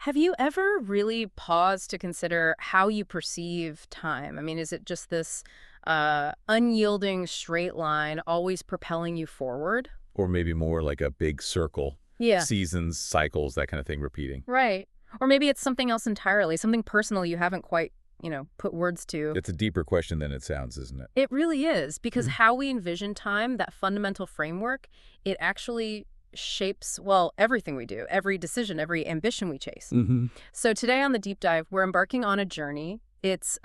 Have you ever really paused to consider how you perceive time? I mean, is it just this unyielding straight line always propelling you forward? Or maybe more like a big circle, Yeah, seasons, cycles, that kind of thing repeating. right. Or maybe it's something else entirely, something personal you haven't quite, put words to. It's a deeper question than it sounds, isn't it? It really is, because Mhm. how we envision time, that fundamental framework, it actually shapes, well, everything we do, every decision, every ambition we chase. Hmm. So today on the deep dive, we're embarking on a journey. It's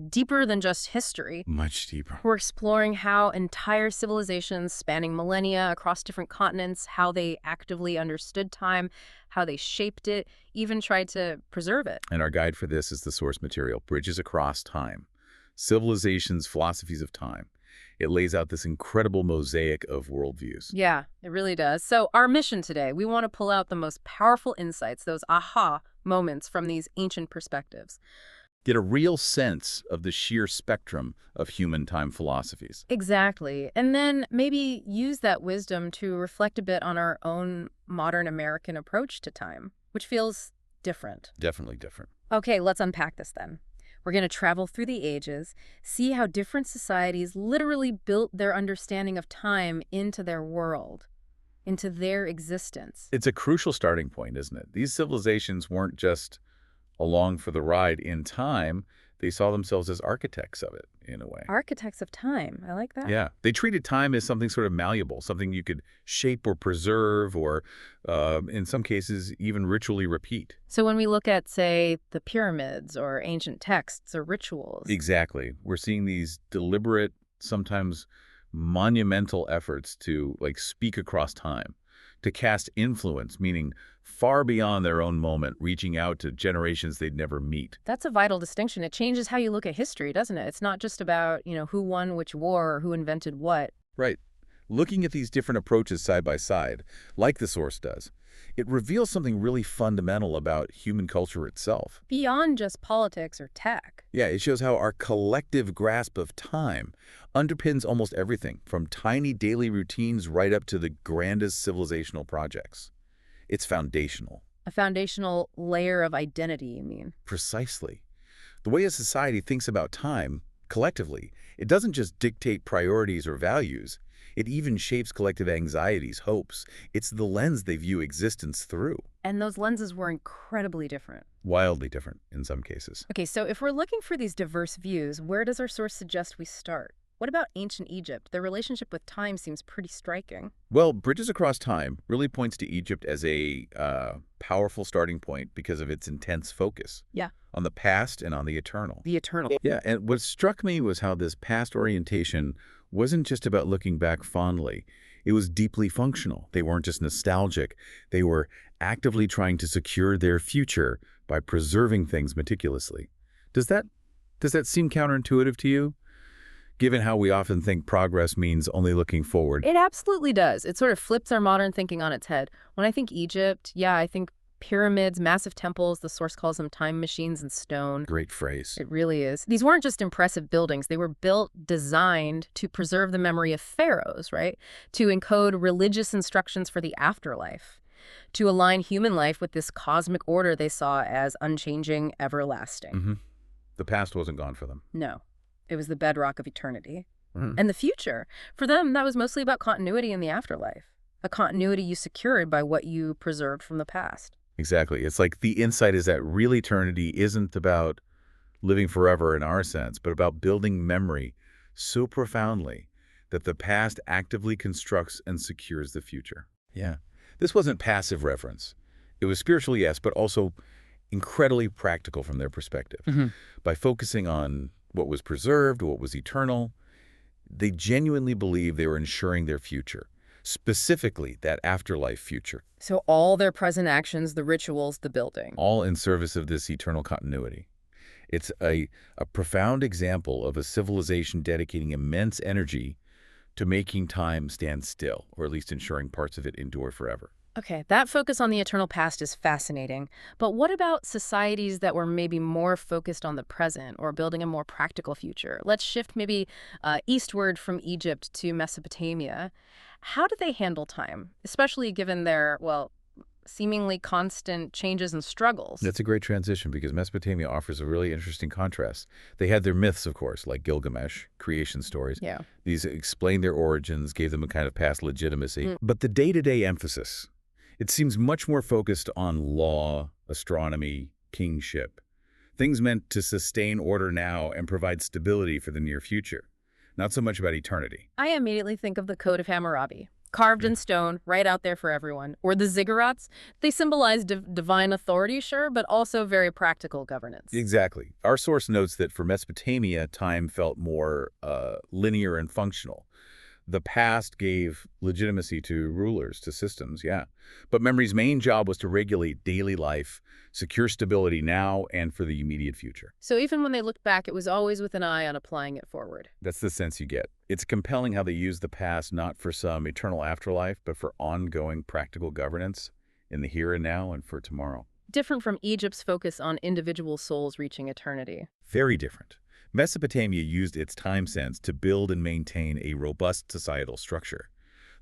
deeper than just history. Much deeper. We're exploring how entire civilizations spanning millennia across different continents, how they actively understood time, how they shaped it, even tried to preserve it. And our guide for this is the source material, Bridges Across Time, Civilizations, Philosophies of Time. It lays out this incredible mosaic of worldviews. Yeah, it really does. So our mission today, we want to pull out the most powerful insights, those aha moments from these ancient perspectives. Get a real sense of the sheer spectrum of human time philosophies. Exactly. And then maybe use that wisdom to reflect a bit on our own modern American approach to time, which feels different. Definitely different. Okay, let's unpack this then. We're going to travel through the ages, see how different societies literally built their understanding of time into their world, into their existence. It's a crucial starting point, isn't it? These civilizations weren't just along for the ride in time. They saw themselves as architects of it, in a way. Architects of time. I like that. Yeah. They treated time as something sort of malleable, something you could shape or preserve or, in some cases, even ritually repeat. So when we look at, say, the pyramids or ancient texts or rituals. Exactly. We're seeing these deliberate, sometimes monumental efforts to, like, speak across time, to cast influence, meaning far beyond their own moment, reaching out to generations they'd never meet. That's a vital distinction. It changes how you look at history, doesn't it? It's not just about, who won which war or who invented what. Right. Looking at these different approaches side by side, like the source does, it reveals something really fundamental about human culture itself. Beyond just politics or tech. Yeah, it shows how our collective grasp of time underpins almost everything, from tiny daily routines right up to the grandest civilizational projects. It's foundational. A foundational layer of identity, you mean? Precisely. The way a society thinks about time, collectively, it doesn't just dictate priorities or values. It even shapes collective anxieties, hopes. It's the lens they view existence through. And those lenses were incredibly different. Wildly different in some cases. Okay, so if we're looking for these diverse views, where does our source suggest we start? What about ancient Egypt? Their relationship with time seems pretty striking. Well, Bridges Across Time really points to Egypt as a powerful starting point because of its intense focus Yeah. on the past and on the eternal. The eternal. Yeah, and what struck me was how this past orientation wasn't just about looking back fondly. It was deeply functional. They weren't just nostalgic. They were actively trying to secure their future by preserving things meticulously. Does that seem counterintuitive to you? Given how we often think progress means only looking forward. It absolutely does. It sort of flips our modern thinking on its head. When I think Egypt, yeah, I think pyramids, massive temples, the source calls them time machines in stone. Great phrase. It really is. These weren't just impressive buildings. They were built, designed to preserve the memory of pharaohs, right? To encode religious instructions for the afterlife, to align human life with this cosmic order they saw as unchanging, everlasting. Hmm. The past wasn't gone for them. No, it was the bedrock of eternity. Mhm. And the future, for them, that was mostly about continuity in the afterlife, a continuity you secured by what you preserved from the past. Exactly. It's like the insight is that real eternity isn't about living forever in our sense, but about building memory so profoundly that the past actively constructs and secures the future. Yeah. This wasn't passive reverence. It was spiritual, yes, but also incredibly practical from their perspective. Mhm. By focusing on what was preserved, what was eternal, they genuinely believed they were ensuring their future, specifically that afterlife future, So all their present actions, the rituals, the building. all in service of this eternal continuity. It's a profound example of a civilization dedicating immense energy to making time stand still, or at least ensuring parts of it endure forever. Okay, that focus on the eternal past is fascinating. But what about societies that were maybe more focused on the present or building a more practical future? Let's shift maybe eastward from Egypt to Mesopotamia. How did they handle time, especially given their, well, seemingly constant changes and struggles. That's a great transition because Mesopotamia offers a really interesting contrast. They had their myths, of course, like Gilgamesh, creation stories. Yeah. These explained their origins, gave them a kind of past legitimacy. Mm. But the day-to-day emphasis, it seems much more focused on law, astronomy, kingship. Things meant to sustain order now and provide stability for the near future. Not so much about eternity. I immediately think of the Code of Hammurabi, carved in stone, right out there for everyone. Or the ziggurats. They symbolize divine authority, sure, but also very practical governance. Exactly. Our source notes that for Mesopotamia, time felt more linear and functional. The past gave legitimacy to rulers, to systems, yeah. But memory's main job was to regulate daily life, secure stability now and for the immediate future. So even when they looked back, it was always with an eye on applying it forward. That's the sense you get. It's compelling how they use the past not for some eternal afterlife, but for ongoing practical governance in the here and now and for tomorrow. Different from Egypt's focus on individual souls reaching eternity. Very different. Mesopotamia used its time sense to build and maintain a robust societal structure.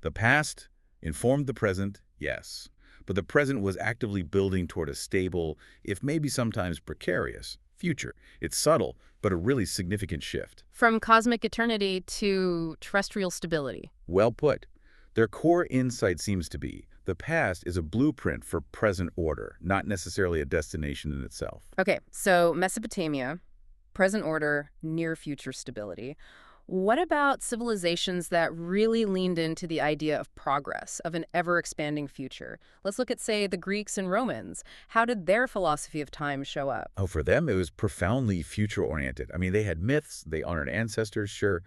The past informed the present, yes, but the present was actively building toward a stable, if maybe sometimes precarious, future. It's subtle, but a really significant shift. From cosmic eternity to terrestrial stability. Well put. Their core insight seems to be the past is a blueprint for present order, not necessarily a destination in itself. Okay, so Mesopotamia, present order, near future stability. What about civilizations that really leaned into the idea of progress, of an ever-expanding future? Let's look at, say, the Greeks and Romans. How did their philosophy of time show up? Oh, for them, it was profoundly future-oriented. I mean, they had myths, they honored ancestors, sure,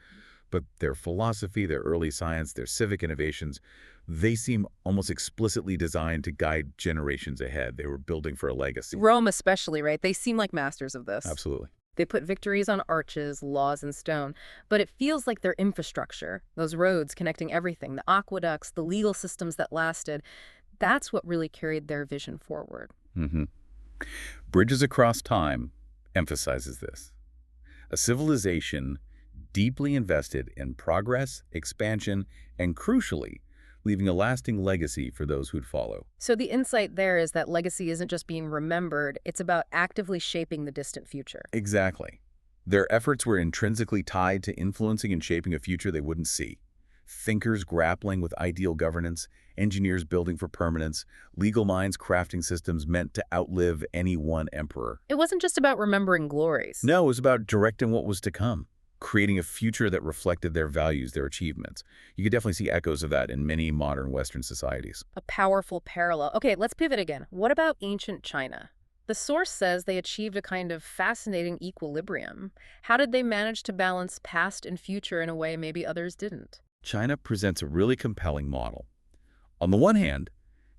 but their philosophy, their early science, their civic innovations, they seem almost explicitly designed to guide generations ahead. They were building for a legacy. Rome especially, right? They seem like masters of this. Absolutely. They put victories on arches, laws in stone, but it feels like their infrastructure, those roads connecting everything, the aqueducts, the legal systems that lasted, that's what really carried their vision forward. Mm-hmm. Bridges Across Time emphasizes this. A civilization deeply invested in progress, expansion, and crucially, leaving a lasting legacy for those who'd follow. So the insight there is that legacy isn't just being remembered, it's about actively shaping the distant future. Exactly. Their efforts were intrinsically tied to influencing and shaping a future they wouldn't see. Thinkers grappling with ideal governance, engineers building for permanence, legal minds crafting systems meant to outlive any one emperor. It wasn't just about remembering glories. No, it was about directing what was to come, creating a future that reflected their values, their achievements. You could definitely see echoes of that in many modern Western societies. A powerful parallel. Okay, let's pivot again. What about ancient China? The source says they achieved a kind of fascinating equilibrium. How did they manage to balance past and future in a way maybe others didn't? China presents a really compelling model. On the one hand,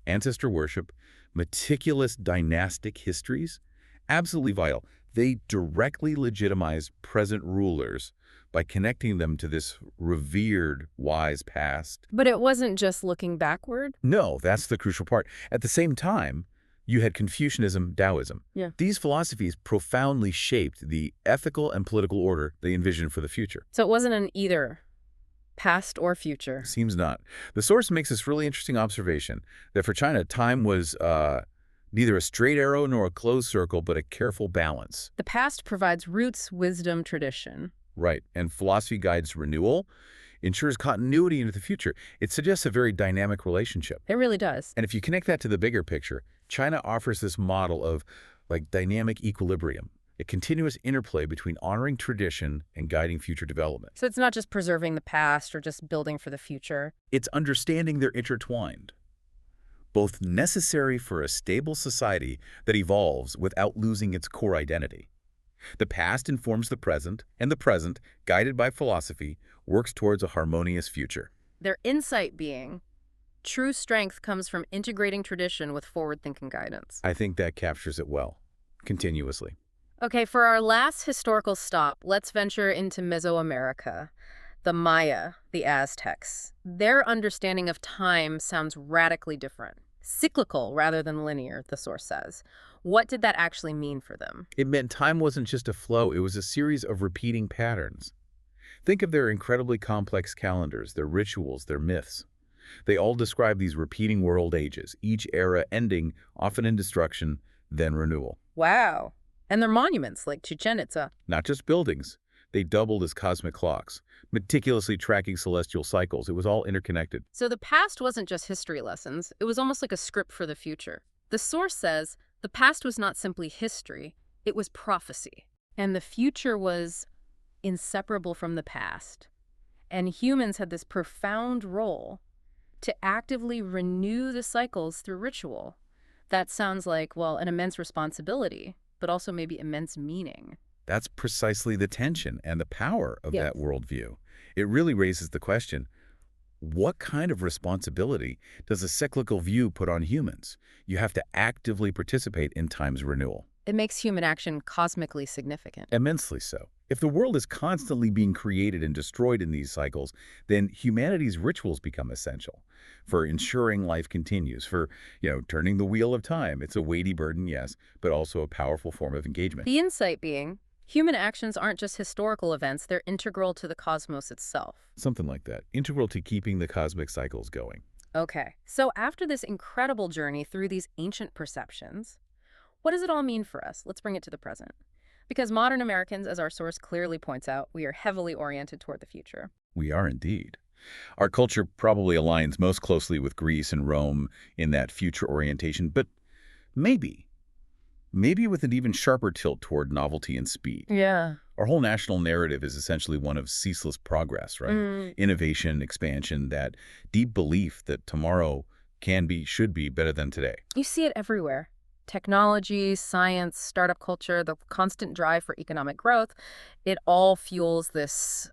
ancestor worship, meticulous dynastic histories, absolutely vital. They directly legitimize present rulers by connecting them to this revered, wise past. But it wasn't just looking backward? No, that's the crucial part. At the same time, you had Confucianism, Taoism. Yeah. These philosophies profoundly shaped the ethical and political order they envisioned for the future. So it wasn't an either past or future. Seems not. The source makes this really interesting observation that for China, time was neither a straight arrow nor a closed circle, but a careful balance. The past provides roots, wisdom, tradition. Right. And philosophy guides renewal, ensures continuity into the future. It suggests a very dynamic relationship. It really does. And if you connect that to the bigger picture, China offers this model of dynamic equilibrium, a continuous interplay between honoring tradition and guiding future development. So it's not just preserving the past or just building for the future. It's understanding they're intertwined, both necessary for a stable society that evolves without losing its core identity. The past informs the present, and the present, guided by philosophy, works towards a harmonious future. Their insight being, true strength comes from integrating tradition with forward-thinking guidance. I think that captures it well, continuously. Okay, for our last historical stop, let's venture into Mesoamerica. The Maya, the Aztecs. Their understanding of time sounds radically different. Cyclical rather than linear, the source says. What did that actually mean for them? It meant time wasn't just a flow, it was a series of repeating patterns. Think of their incredibly complex calendars, their rituals, their myths. They all describe these repeating world ages, each era ending, often in destruction, then renewal. Wow. And they're monuments like Chichen Itza. Not just buildings. They doubled as cosmic clocks, meticulously tracking celestial cycles. It was all interconnected. So the past wasn't just history lessons. It was almost like a script for the future. The source says the past was not simply history, it was prophecy. And the future was inseparable from the past. And humans had this profound role to actively renew the cycles through ritual. That sounds like, well, an immense responsibility, but also maybe immense meaning. That's precisely the tension and the power of Yes. that worldview. It really raises the question, what kind of responsibility does a cyclical view put on humans? You have to actively participate in time's renewal. It makes human action cosmically significant. Immensely so. If the world is constantly being created and destroyed in these cycles, then humanity's rituals become essential for ensuring life continues, for, turning the wheel of time. It's a weighty burden, yes, but also a powerful form of engagement. The insight being, human actions aren't just historical events, they're integral to the cosmos itself. Something like that, integral to keeping the cosmic cycles going. Okay, so after this incredible journey through these ancient perceptions, what does it all mean for us? Let's bring it to the present. Because modern Americans, as our source clearly points out, we are heavily oriented toward the future. We are indeed. Our culture probably aligns most closely with Greece and Rome in that future orientation, but maybe with an even sharper tilt toward novelty and speed. Yeah. Our whole national narrative is essentially one of ceaseless progress, right? Innovation, expansion, that deep belief that tomorrow should be better than today. You see it everywhere. Technology, science, startup culture, the constant drive for economic growth, it all fuels this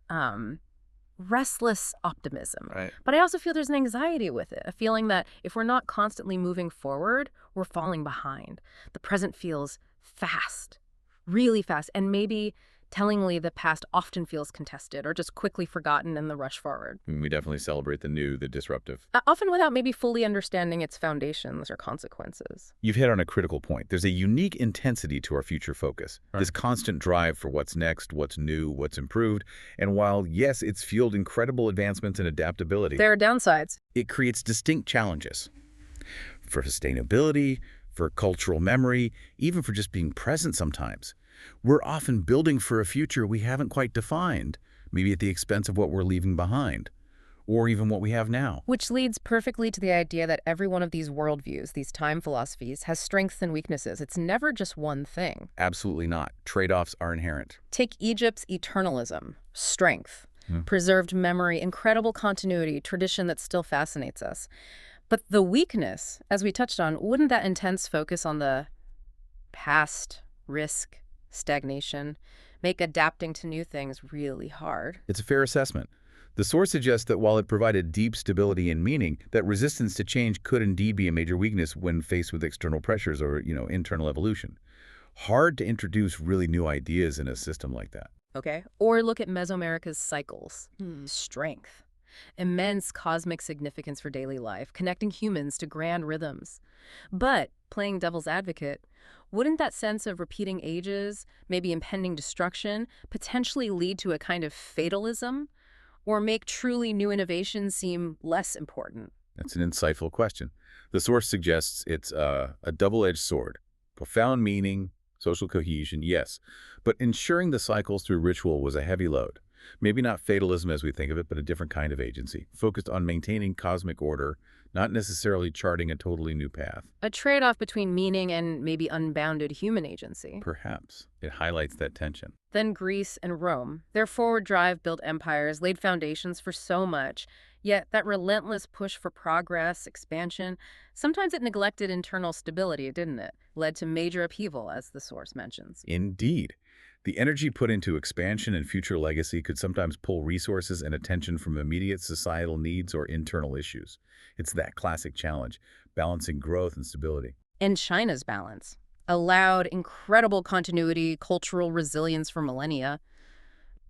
restless optimism. Right. But I also feel there's an anxiety with it, a feeling that if we're not constantly moving forward, we're falling behind. The present feels fast, really fast, and maybe tellingly the past often feels contested or just quickly forgotten in the rush forward. We definitely celebrate the new, the disruptive. Often without maybe fully understanding its foundations or consequences. You've hit on a critical point. There's a unique intensity to our future focus, this constant drive for what's next, what's new, what's improved. And while, yes, it's fueled incredible advancements and adaptability, There are downsides. it creates distinct challenges for sustainability, for cultural memory, even for just being present sometimes. We're often building for a future we haven't quite defined, maybe at the expense of what we're leaving behind, or even what we have now. Which leads perfectly to the idea that every one of these worldviews, these time philosophies, has strengths and weaknesses. It's never just one thing. Absolutely not. Trade-offs are inherent. Take Egypt's eternalism, strength, preserved memory, incredible continuity, tradition that still fascinates us. But the weakness, as we touched on, wouldn't that intense focus on the past, risk, stagnation, make adapting to new things really hard? It's a fair assessment. The source suggests that while it provided deep stability and meaning, that resistance to change could indeed be a major weakness when faced with external pressures or, internal evolution. Hard to introduce really new ideas in a system like that. Okay. Or look at Mesoamerica's cycles. Strength. Immense cosmic significance for daily life, connecting humans to grand rhythms. But, playing devil's advocate, wouldn't that sense of repeating ages, maybe impending destruction, potentially lead to a kind of fatalism? Or make truly new innovations seem less important? That's an insightful question. The source suggests it's a double-edged sword. Profound meaning, social cohesion, yes. But ensuring the cycles through ritual was a heavy load. Maybe not fatalism as we think of it, but a different kind of agency, focused on maintaining cosmic order, not necessarily charting a totally new path. A trade-off between meaning and maybe unbounded human agency. Perhaps. It highlights that tension. Then Greece and Rome. Their forward drive built empires, laid foundations for so much, yet that relentless push for progress, expansion, sometimes it neglected internal stability, didn't it? Led to major upheaval, as the source mentions. Indeed. The energy put into expansion and future legacy could sometimes pull resources and attention from immediate societal needs or internal issues. It's that classic challenge, balancing growth and stability. And China's balance allowed incredible continuity, cultural resilience for millennia.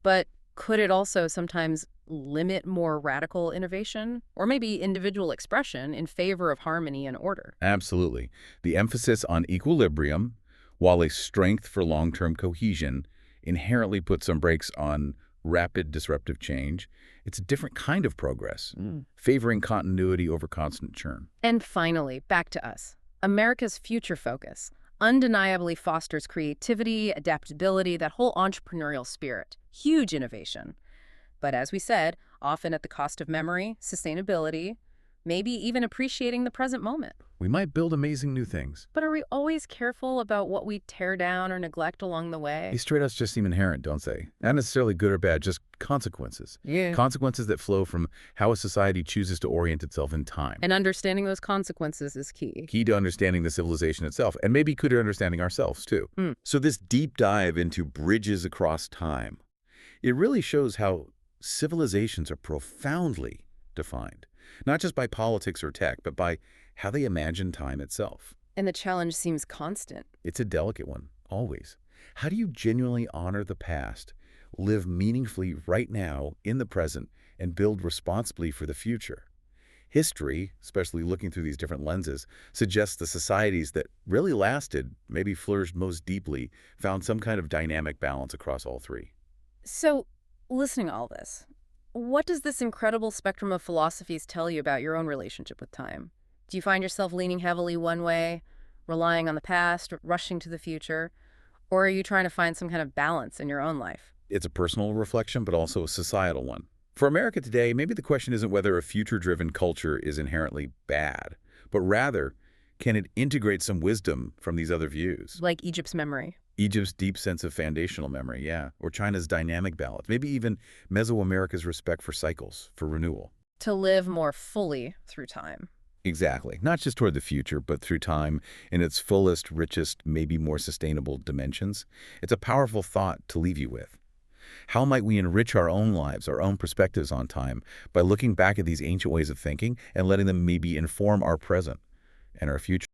But could it also sometimes limit more radical innovation or maybe individual expression in favor of harmony and order? Absolutely. The emphasis on equilibrium, while a strength for long-term cohesion, inherently puts some brakes on rapid disruptive change. It's a different kind of progress, favoring continuity over constant churn. And finally, back to us. America's future focus undeniably fosters creativity, adaptability, that whole entrepreneurial spirit. Huge innovation. But as we said, often at the cost of memory, sustainability, maybe even appreciating the present moment. We might build amazing new things. But are we always careful about what we tear down or neglect along the way? These trade-offs just seem inherent, don't they? Not necessarily good or bad, just consequences. Yeah. Consequences that flow from how a society chooses to orient itself in time. And understanding those consequences is key. Key to understanding the civilization itself, and maybe key to understanding ourselves, too. So this deep dive into bridges across time, it really shows how civilizations are profoundly defined, not just by politics or tech, but by how they imagine time itself. And the challenge seems constant. It's a delicate one, always. How do you genuinely honor the past, live meaningfully right now in the present, and build responsibly for the future? History, especially looking through these different lenses, suggests the societies that really lasted, maybe flourished most deeply, found some kind of dynamic balance across all three. So, listening to all this, what does this incredible spectrum of philosophies tell you about your own relationship with time? Do you find yourself leaning heavily one way, relying on the past, rushing to the future? Or are you trying to find some kind of balance in your own life? It's a personal reflection, but also a societal one. For America today, maybe the question isn't whether a future-driven culture is inherently bad, but rather, can it integrate some wisdom from these other views? Like Egypt's memory. Egypt's deep sense of foundational memory, yeah. Or China's dynamic balance. Maybe even Mesoamerica's respect for cycles, for renewal. To live more fully through time. Exactly. Not just toward the future, but through time in its fullest, richest, maybe more sustainable dimensions. It's a powerful thought to leave you with. How might we enrich our own lives, our own perspectives on time, by looking back at these ancient ways of thinking and letting them maybe inform our present and our future?